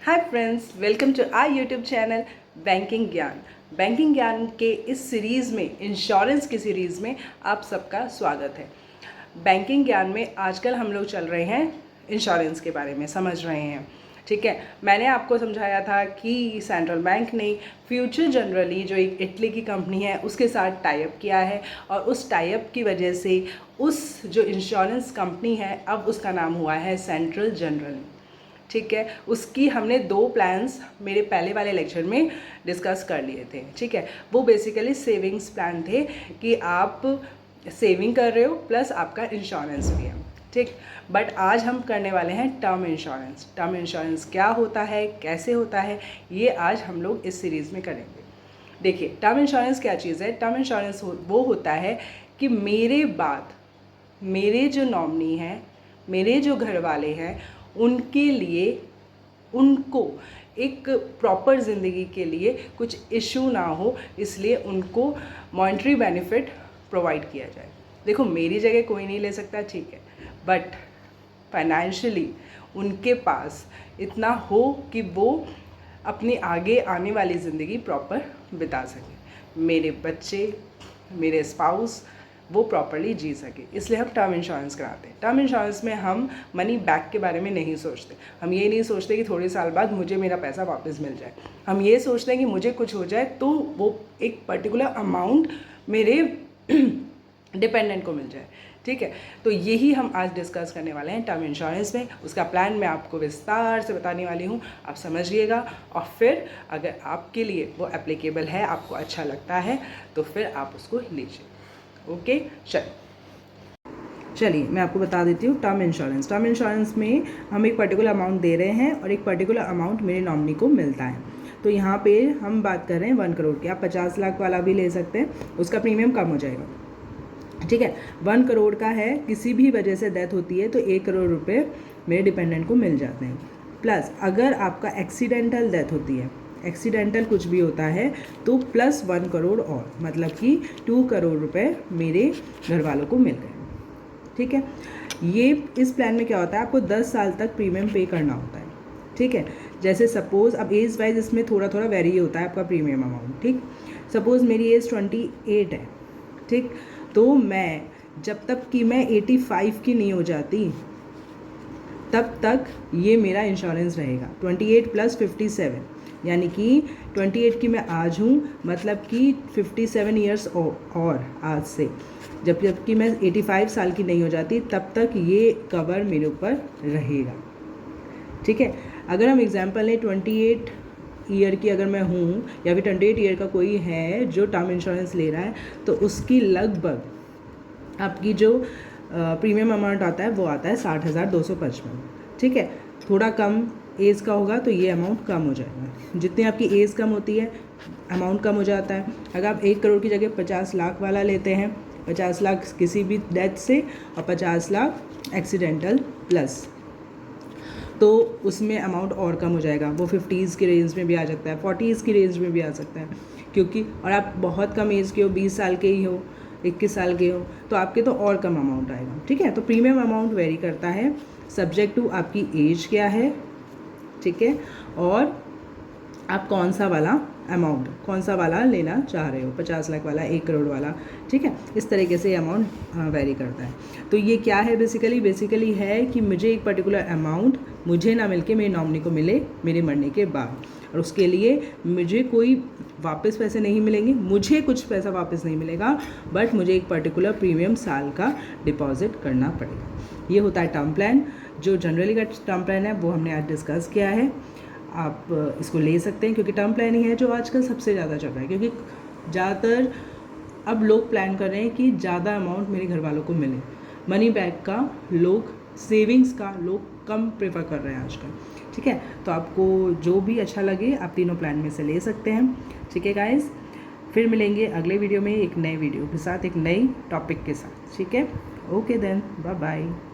Hi friends, welcome to our YouTube channel banking Gyan. Banking Gyan के इस series में, insurance की सीरीज़ में आप सबका स्वागत है। बैंकिंग ज्ञान में आजकल हम लोग चल रहे हैं इंश्योरेंस के बारे में, समझ रहे हैं। ठीक है, मैंने आपको समझाया था कि सेंट्रल बैंक ने फ्यूचर जनरली जो एक इटली की कंपनी है उसके साथ टाई अप किया है, और उस टाई अप की वजह से उस जो इंश्योरेंस कंपनी है अब उसका नाम हुआ है सेंट्रल जनरल। ठीक है, उसकी हमने 2 प्लान्स मेरे पहले वाले लेक्चर में डिस्कस कर लिए थे। ठीक है, वो बेसिकली सेविंग्स प्लान थे कि आप सेविंग कर रहे हो प्लस आपका इंश्योरेंस भी है। ठीक, बट आज हम करने वाले हैं टर्म इंश्योरेंस। टर्म इंश्योरेंस क्या होता है, कैसे होता है, ये आज हम लोग इस सीरीज़ में करेंगे। देखिए, टर्म इंश्योरेंस क्या चीज़ है। टर्म इंश्योरेंस वो होता है कि मेरे बाद मेरे जो नॉमिनी हैं, मेरे जो घर वाले हैं, उनके लिए, उनको एक प्रॉपर ज़िंदगी के लिए कुछ इशू ना हो, इसलिए उनको मॉनेटरी बेनिफिट प्रोवाइड किया जाए। देखो, मेरी जगह कोई नहीं ले सकता, ठीक है, बट फाइनेंशियली उनके पास इतना हो कि वो अपनी आगे आने वाली ज़िंदगी प्रॉपर बिता सकें, मेरे बच्चे, मेरे स्पाउस वो प्रॉपरली जी सके। इसलिए हम टर्म इंश्योरेंस कराते हैं। टर्म इंश्योरेंस में हम मनी बैक के बारे में नहीं सोचते। हम ये नहीं सोचते कि थोड़े साल बाद मुझे मेरा पैसा वापस मिल जाए। हम ये सोचते हैं कि मुझे कुछ हो जाए तो वो एक पर्टिकुलर अमाउंट मेरे डिपेंडेंट को मिल जाए। ठीक है, तो यही हम आज डिस्कस करने वाले हैं टर्म इंश्योरेंस में। उसका प्लान मैं आपको विस्तार से बताने वाली हूँ, आप समझिएगा, और फिर अगर आपके लिए वो एप्लीकेबल है, आपको अच्छा लगता है, तो फिर आप उसको लीजिए। ओके, चलिए मैं आपको बता देती हूँ टर्म इंश्योरेंस। टर्म इंश्योरेंस में हम एक पर्टिकुलर अमाउंट दे रहे हैं और एक पर्टिकुलर अमाउंट मेरे नॉमिनी को मिलता है। तो यहाँ पे हम बात कर रहे हैं 1 करोड़ की। आप 50 लाख वाला भी ले सकते हैं, उसका प्रीमियम कम हो जाएगा। ठीक है, 1 करोड़ का है, किसी भी वजह से डेथ होती है तो 1 करोड़ रुपये मेरे डिपेंडेंट को मिल जाते हैं। प्लस अगर आपका एक्सीडेंटल डेथ होती है, एक्सीडेंटल कुछ भी होता है, तो प्लस 1 करोड़ और, मतलब कि 2 करोड़ रुपए मेरे घर वालों को मिल गए। ठीक है, ये इस प्लान में क्या होता है, आपको 10 साल तक प्रीमियम पे करना होता है। ठीक है, जैसे सपोज़ अब एज वाइज इसमें थोड़ा थोड़ा वेरी होता है आपका प्रीमियम अमाउंट। ठीक, सपोज़ मेरी एज 28 है। ठीक, तो मैं जब तक कि मैं 85 की नहीं हो जाती तब तक ये मेरा इंश्योरेंस रहेगा। 28 + 57, यानी कि 28 की मैं आज हूँ, मतलब कि 57 ईयर्स और आज से जब कि मैं 85 साल की नहीं हो जाती तब तक ये कवर मेरे ऊपर रहेगा। ठीक है, अगर हम एग्जांपल लें 28 ईयर की अगर मैं हूँ, या फिर 28 ईयर का कोई है जो टर्म इंश्योरेंस ले रहा है, तो उसकी लगभग आपकी जो प्रीमियम अमाउंट आता है वो आता है 60,255। ठीक है, थोड़ा कम एज का होगा तो ये अमाउंट कम हो जाएगा। जितनी आपकी एज कम होती है अमाउंट कम हो जाता है। अगर आप 1 करोड़ की जगह 50 लाख वाला लेते हैं, 50 लाख किसी भी डेथ से और 50 लाख एक्सीडेंटल प्लस, तो उसमें अमाउंट और कम हो जाएगा। वो 50s की रेंज में भी आ सकता है, 40s की रेंज में भी आ सकता है, क्योंकि और आप बहुत कम एज के हो, 20 साल के ही हो, 21 साल के हो, तो आपके तो और कम अमाउंट आएगा। ठीक है, तो प्रीमियम अमाउंट वेरी करता है सब्जेक्ट टू आपकी एज क्या है। ठीक है, और आप कौन सा वाला लेना चाह रहे हो, 50 लाख वाला, 1 करोड़ वाला। ठीक है, इस तरीके से अमाउंट वेरी करता है। तो ये क्या है, बेसिकली है कि मुझे एक पर्टिकुलर अमाउंट मुझे ना मिलके मेरे नॉमिनी को मिले मेरे मरने के बाद, और उसके लिए मुझे कोई वापस पैसे नहीं मिलेंगे, मुझे कुछ पैसा वापस नहीं मिलेगा, बट मुझे एक पर्टिकुलर प्रीमियम साल का डिपॉजिट करना पड़ेगा। ये होता है टर्म प्लान। जो जनरली का टर्म प्लान है वो हमने आज डिस्कस किया है। आप इसको ले सकते हैं, क्योंकि टर्म प्लान ही है जो आजकल सबसे ज़्यादा चल रहा है, क्योंकि ज़्यादातर अब लोग प्लान कर रहे हैं कि ज़्यादा अमाउंट मेरे घर वालों को मिले। मनी बैक का लोग, सेविंग्स का लोग कम प्रेफर कर रहे हैं आजकल। ठीक है, तो आपको जो भी अच्छा लगे आप तीनों प्लान में से ले सकते हैं। ठीक है गाइस, फिर मिलेंगे अगले वीडियो में एक नए वीडियो के साथ, एक नई टॉपिक के साथ। ठीक है, ओके देन, बाय बाय।